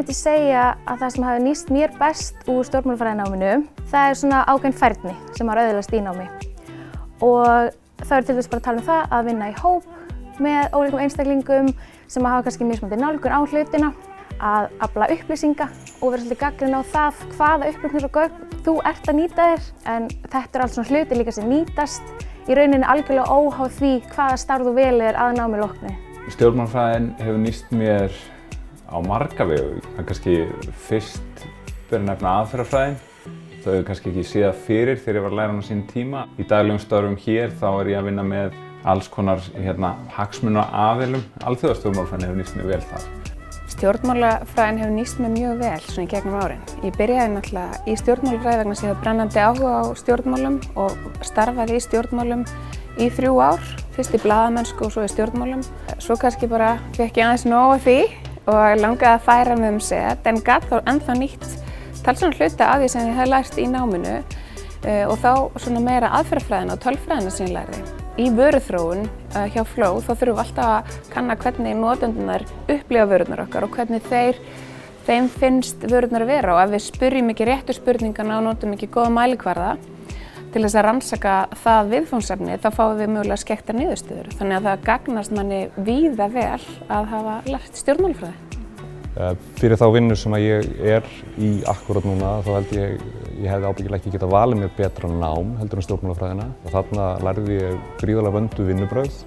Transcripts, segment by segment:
myndi segja að það sem hafi nýst mér best úr stjórnmálafræðináminu, það svona ákveðin færni sem maður öðlast í námi. Og það til dæmis bara að tala það að vinna í hóp með ólíkum einstaklingum sem hafa kannski mismunandi nálgun á hlutina, að afla upplýsinga og vera svolítið gagnrýnin á það hvaða upplýsingar og gögn þú ert að nýta þér. En þetta allt svona hluti líka sem nýtast í rauninni algjörlega óháð því hvaða starf þú velur að námi loknu. Stjórnmálafræðin hefur nýst mér á marga vegu. Það kannski fyrst ber að nefna aðferðafræðin. Það hefur kannski ekki séð það fyrir þegar ég var að læra hana á sínum tíma. Í daglegum störfum hér þá er ég að vinna með alls konar hagsmunaaðilum. Alþjóðastjórnmálafræðin hefur nýst mér vel þar. Stjórnmálafræðin hefur nýst mér mjög vel svona í gegnum árin. Ég byrjaði náttúrulega í stjórnmálafræði vegna þess að ég hafði brennandi áhuga á stjórnmálum og starfaði í stjórnmálum í 3 ár. Fyrst í blaðamennsku og svo í stjórnmálum. Svo kannski bara fékk ég aðeins nóg af því og langaði að færa mig set en gat þá ennþá nýtt talsverðan hluta af því sem ég hafði lært í náminu og þá svona meira aðferðafræðina og tölfræðina sem ég lærði. Í vöruþróun hjá Flow þá þurfum við alltaf að kanna hvernig notendurnar upplifa vörurnar okkar og hvernig þeim finnst vörurnar að vera og ef við spyrjum ekki réttu spurningana og notum ekki góða mælikvarða til þess að rannsaka það viðfangsefni þá fáum við mögulega skekktar niðurstöður. Þannig að það gagnast manni víða vel að hafa lært stjórnmálafræði. Fyrir þá vinnu sem ég er í akkúrat núna þá held ég hefði ábyggilega ekki getað valið mér betra nám heldur en stjórnmálafræðina og þarna lærði ég gríðarlega vönduð vinnubrögð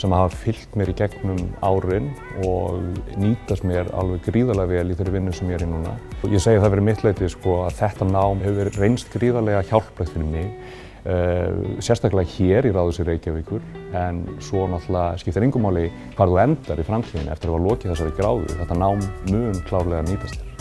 sem hafa fylgt mér í gegnum árin og nýtast mér alveg gríðarlega vel í þeirri vinnu sem ég er í núna. Ég segi það verið mitt leyti að þetta nám hefur verið reynst gríðarlega hjálplegt fyrir mig, sérstaklega hér í Ráðhúsi Reykjavíkur en svo náttúrulega skiptir engu máli hvar þú endar í framtíðinni eftir að hafa lokið þessari gráðu. Þetta nám mun klárlega nýtast þér.